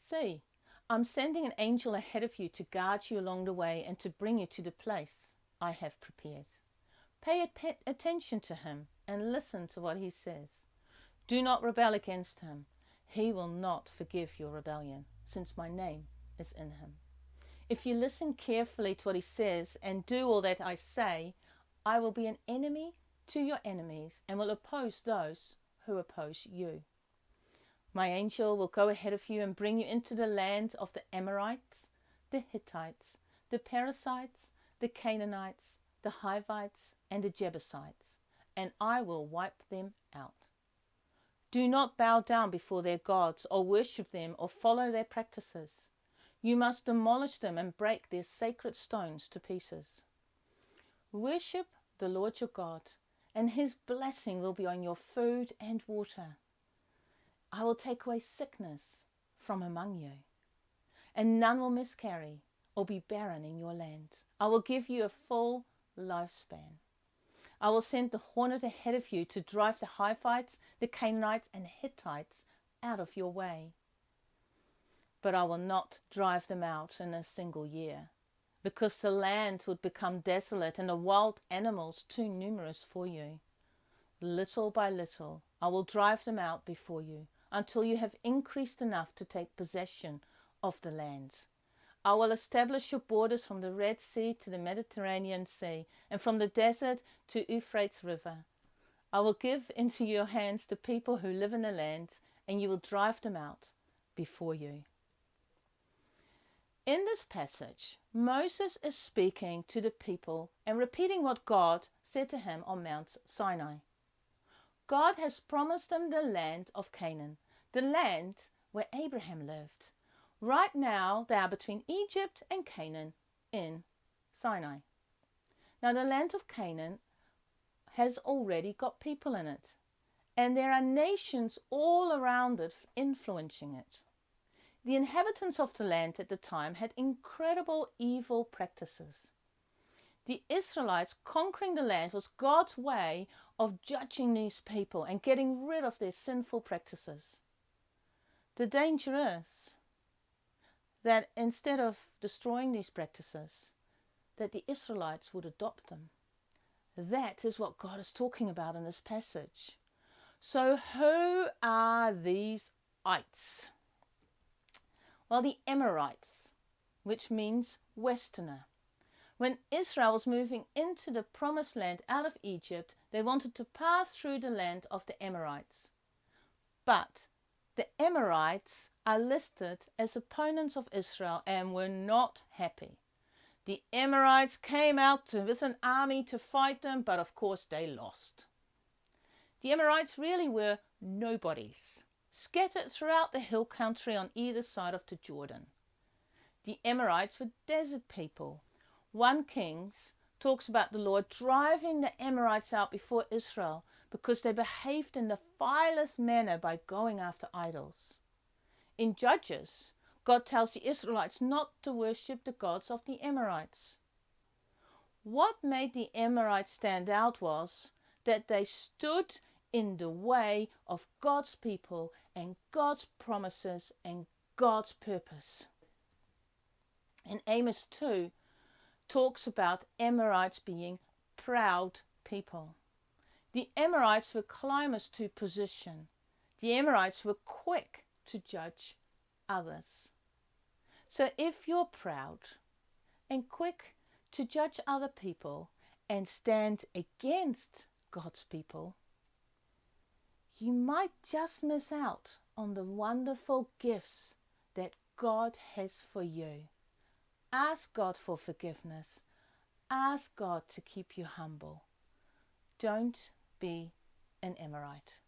See, I'm sending an angel ahead of you to guard you along the way and to bring you to the place I have prepared. Pay attention to him and listen to what he says. Do not rebel against him. He will not forgive your rebellion, since my name is in him. If you listen carefully to what he says and do all that I say, I will be an enemy to your enemies and will oppose those who oppose you. My angel will go ahead of you and bring you into the land of the Amorites, the Hittites, the Perizzites, the Canaanites, the Hivites, and the Jebusites, and I will wipe them out. Do not bow down before their gods or worship them or follow their practices. You must demolish them and break their sacred stones to pieces. Worship the Lord your God, and his blessing will be on your food and water. I will take away sickness from among you, and none will miscarry or be barren in your land. I will give you a full lifespan. I will send the hornet ahead of you to drive the Hivites, the Canaanites, and Hittites out of your way. But I will not drive them out in a single year, because the land would become desolate and the wild animals too numerous for you. Little by little, I will drive them out before you, until you have increased enough to take possession of the land. I will establish your borders from the Red Sea to the Mediterranean Sea, and from the desert to Euphrates River. I will give into your hands the people who live in the land, and you will drive them out before you. In this passage, Moses is speaking to the people and repeating what God said to him on Mount Sinai. God has promised them the land of Canaan, the land where Abraham lived. Right now, they are between Egypt and Canaan in Sinai. Now, the land of Canaan has already got people in it, and there are nations all around it influencing it. The inhabitants of the land at the time had incredible evil practices. The Israelites conquering the land was God's way of judging these people and getting rid of their sinful practices. The danger is that instead of destroying these practices, that the Israelites would adopt them. That is what God is talking about in this passage. So who are these ites? Well, the Amorites, which means Westerner. When Israel was moving into the promised land out of Egypt, they wanted to pass through the land of the Amorites. But the Amorites are listed as opponents of Israel and were not happy. The Amorites came out with an army to fight them, but of course they lost. The Amorites really were nobodies, scattered throughout the hill country on either side of the Jordan. The Amorites were desert people. 1 Kings talks about the Lord driving the Amorites out before Israel because they behaved in the vilest manner by going after idols. In Judges, God tells the Israelites not to worship the gods of the Amorites. What made the Amorites stand out was that they stood in the way of God's people and God's promises and God's purpose. And Amos 2 talks about Amorites being proud people. The Amorites were climbers to position. The Amorites were quick to judge others. So if you're proud and quick to judge other people and stand against God's people, you might just miss out on the wonderful gifts that God has for you. Ask God for forgiveness. Ask God to keep you humble. Don't be an Amorite.